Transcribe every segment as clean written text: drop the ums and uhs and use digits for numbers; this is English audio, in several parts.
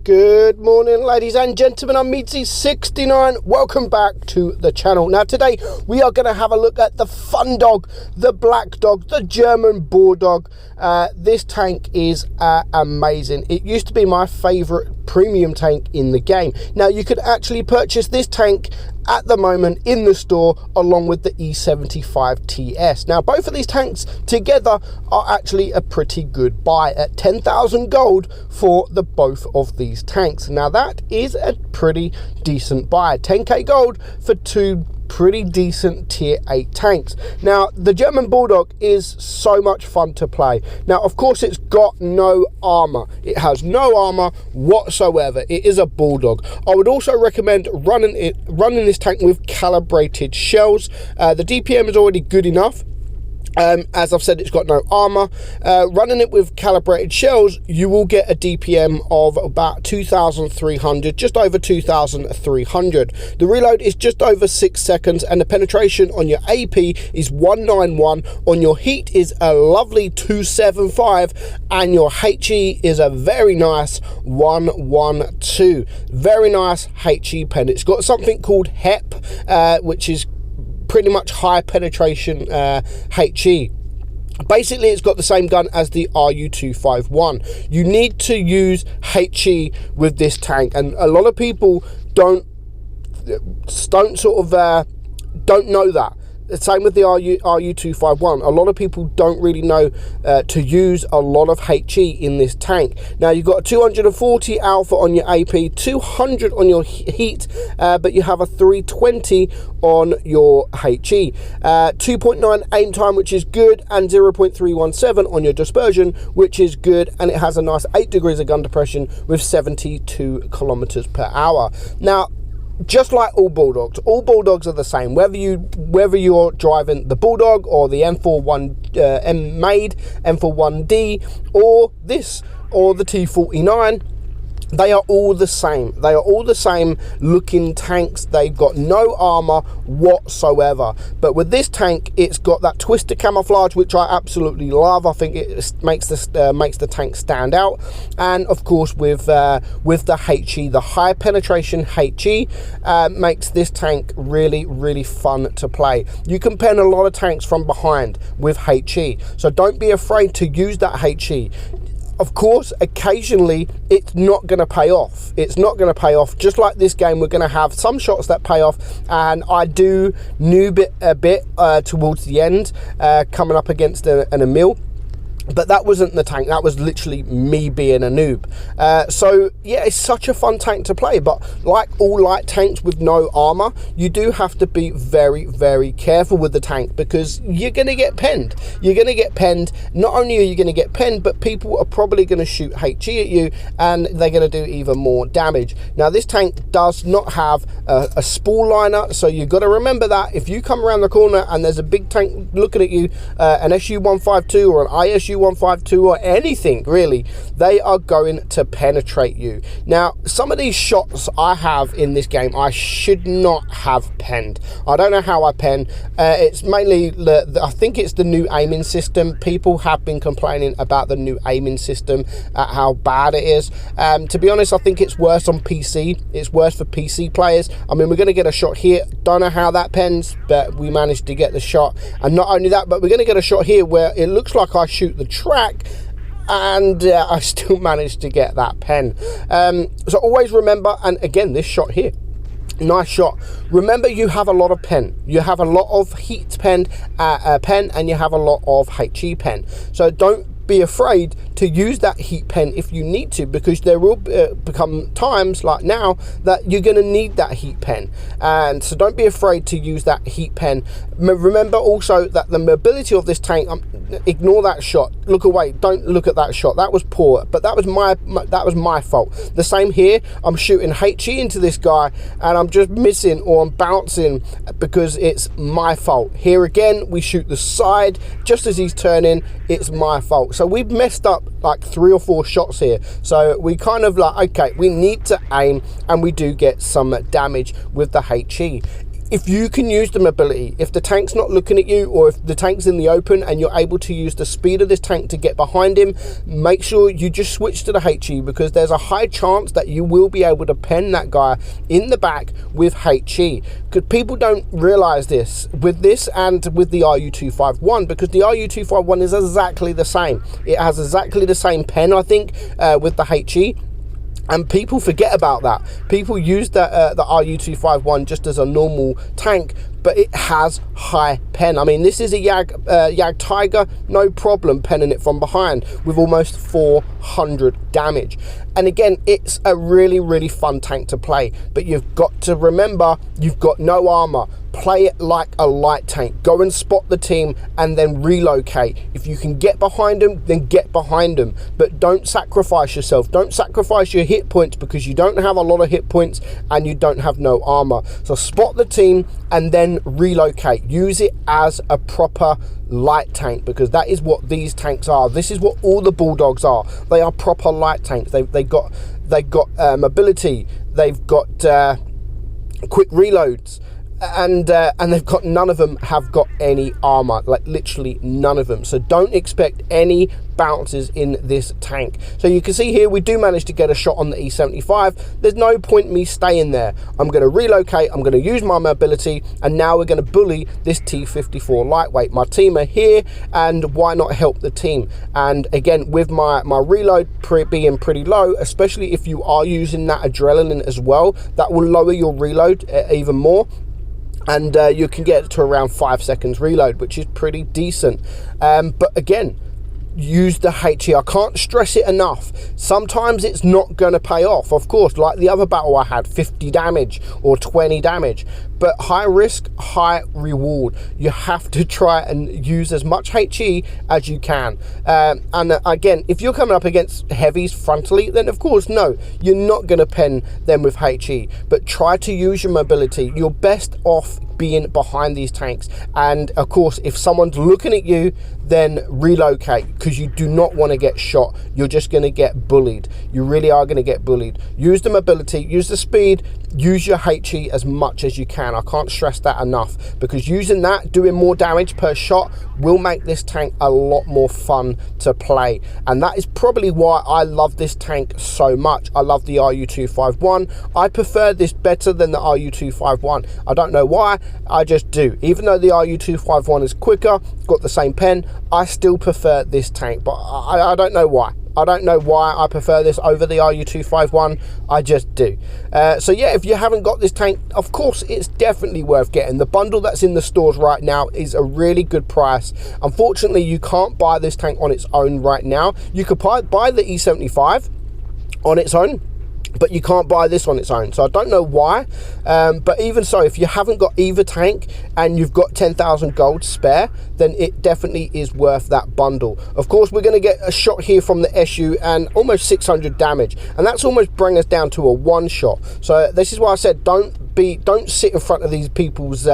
Good morning, ladies and gentlemen. I'm meadsy69. Welcome back to the channel. Now today we are going to have a look at the fun dog, the black dog, the German bulldog. This tank is amazing. It used to be my favorite premium tank in the game. Now you could actually purchase this tank at the moment in the store along with the E75 TS. Now both of these tanks together are actually a pretty good buy at 10,000 gold for the both of these tanks. Now that is a pretty decent buy, 10k gold for two pretty decent tier 8 tanks. Now the German bulldog is so much fun to play. Now of course it's got no armor, it has no armor whatsoever. It is a bulldog. I would also recommend running this tank with calibrated shells. The DPM is already good enough. As I've said, it's got no armor. Running it with calibrated shells, you will get a DPM of about 2,300, just over 2,300. The reload is just over 6 seconds, and the penetration on your AP is 191. On your heat is a lovely 275, and your HE is a very nice 112. Very nice HE pen. It's got something called HEP, which is pretty much high penetration HE. Basically it's got the same gun as the RU251. You need to use HE with this tank, and a lot of people don't know that. The same with the RU251. A lot of people don't really know to use a lot of HE in this tank. Now you've got a 240 alpha on your AP, 200 on your heat, but you have a 320 on your HE. 2.9 aim time, which is good, and 0.317 on your dispersion, which is good, and it has a nice 8 degrees of gun depression with 72 kilometers per hour. Now, just like all bulldogs are the same. Whether you're driving the bulldog or the M41 Maid, M41D, or this, or the T49, they are all the same. They are all the same looking tanks. They've got no armor whatsoever. But with this tank, it's got that twister camouflage, which I absolutely love. I think it makes the tank stand out. And of course, with the HE, the high penetration HE, makes this tank really, really fun to play. You can pen a lot of tanks from behind with HE, so don't be afraid to use that HE. Of course, occasionally it's not going to pay off. It's not going to pay off. Just like this game, we're going to have some shots that pay off, and I do noob a bit towards the end, coming up against an Emil. But that wasn't the tank, that was literally me being a noob. So yeah, it's such a fun tank to play, but like all light tanks with no armor, you do have to be very, very careful with the tank, because you're going to get penned. You're going to get penned. Not only are you going to get penned, but people are probably going to shoot HE at you, and they're going to do even more damage. Now this tank does not have a spool liner, so you've got to remember that if you come around the corner and there's a big tank looking at you, an SU-152 or an ISU 152 or anything really, they are going to penetrate you. Now some of these shots I have in this game I should not have penned. I don't know how I pen. It's mainly I think it's the new aiming system. People have been complaining about the new aiming system, how bad it is. To be honest, I think it's worse on PC. It's worse for PC players. I mean, we're going to get a shot here. Don't know how that pens, but we managed to get the shot. And not only that, but we're going to get a shot here where it looks like I shoot the track, and I still managed to get that pen. So always remember, and again, this shot here, nice shot. Remember, you have a lot of pen. You have a lot of heat pen, and you have a lot of HE pen. So don't be afraid to use that heat pen if you need to, because there will become times like now that you're going to need that heat pen, and so don't be afraid to use that heat pen. Remember also that the mobility of this tank, ignore that shot, look away, don't look at that shot, that was poor, but that was my fault. The same here, I'm shooting HE into this guy and I'm just missing, or I'm bouncing, because it's my fault. Here again, we shoot the side just as he's turning, it's my fault. So we've messed up like 3 or 4 shots here, so we kind of like, okay, we need to aim, and we do get some damage with the HE. if you can use the mobility, if the tank's not looking at you, or if the tank's in the open and you're able to use the speed of this tank to get behind him, make sure you just switch to the HE, because there's a high chance that you will be able to pen that guy in the back with HE. Because people don't realize this with this and with the RU251, because the RU251 is exactly the same. It has exactly the same pen, I think, with the HE. And people forget about that. People use the RU251 just as a normal tank, but it has high pen. I mean, this is a Jag Tiger, no problem penning it from behind with almost 400 damage. And again, it's a really, really fun tank to play. But you've got to remember, you've got no armor. Play it like a light tank. Go and spot the team and then relocate. If you can get behind them, then get behind them. But don't sacrifice yourself. Don't sacrifice your hit points, because you don't have a lot of hit points and you don't have no armor. So spot the team and then relocate. Use it as a proper light tank, because that is what these tanks are. This is what all the bulldogs are. They are proper light tanks. They got mobility. They've got quick reloads. And they've got, none of them have got any armor, like literally none of them. So don't expect any bounces in this tank. So you can see here, we do manage to get a shot on the E75. There's no point me staying there. I'm going to relocate, I'm going to use my mobility, and now we're going to bully this T54 lightweight. My team are here, and why not help the team? And again, with my reload being pretty low, especially if you are using that adrenaline as well, that will lower your reload even more. And you can get to around 5 seconds reload, which is pretty decent. But again, use the HE. I can't stress it enough. Sometimes it's not going to pay off, of course, like the other battle I had, 50 damage or 20 damage. But high risk, high reward. You have to try and use as much HE as you can. And again, if you're coming up against heavies frontally, then of course, no, you're not going to pen them with HE. But try to use your mobility. You're best off being behind these tanks. And of course, if someone's looking at you, then relocate, because you do not want to get shot. You're just going to get bullied. You really are going to get bullied. Use the mobility, use the speed, use your HE as much as you can. I can't stress that enough, because using that, doing more damage per shot, will make this tank a lot more fun to play. And that is probably why I love this tank so much. I love the RU251. I prefer this better than the RU251. I don't know why, I just do. Even though the RU251 is quicker, got the same pen, I still prefer this tank. But I don't know why. I don't know why I prefer this over the RU251. I just do. So yeah, if you haven't got this tank, of course, it's definitely worth getting. The bundle that's in the stores right now is a really good price. Unfortunately, you can't buy this tank on its own right now. You could buy the E75 on its own, but you can't buy this on its own. So I don't know why, but even so, if you haven't got either tank and you've got 10,000 gold spare, then it definitely is worth that bundle. Of course, we're going to get a shot here from the SU and almost 600 damage, and that's almost bringing us down to a one shot. So this is why I said don't sit in front of these people's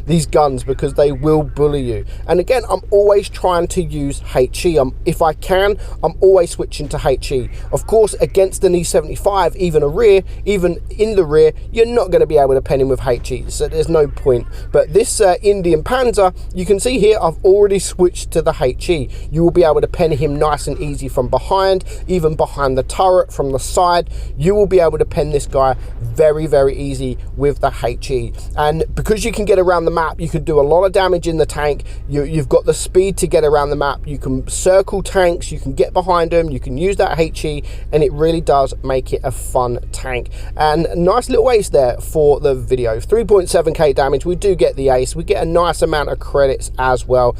these guns, because they will bully you. And again, I'm always trying to use HE. If I can, I'm always switching to HE. Of course, against an E75, even in the rear, you're not going to be able to pen him with HE, so there's no point. But this Indian Panzer, you can see here, I've already switched to the HE. You will be able to pen him nice and easy from behind, even behind the turret, from the side. You will be able to pen this guy very, very easy with the HE. And because you can get around the map, you can do a lot of damage in the tank. You've got the speed to get around the map. You can circle tanks, you can get behind them, you can use that HE, and it really does make it a fun tank. And nice little ace there for the video. 3.7k damage. We do get the ace. We get a nice amount of credits as well.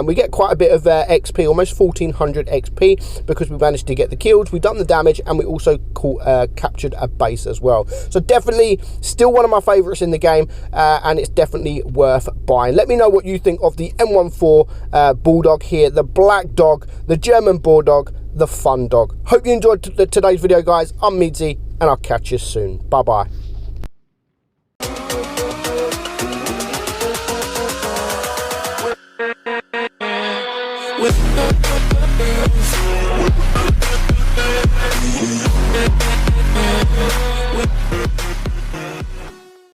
We get quite a bit of XP, almost 1400 XP, because we managed to get the kills, we've done the damage, and we also captured a base as well. So definitely still one of my favorites in the game, and it's definitely worth buying. Let me know what you think of the M14 Bulldog here, the black dog, the German Bulldog, the fun dog. Hope you enjoyed today's video, guys. I'm Meadsy, and I'll catch you soon. Bye bye. With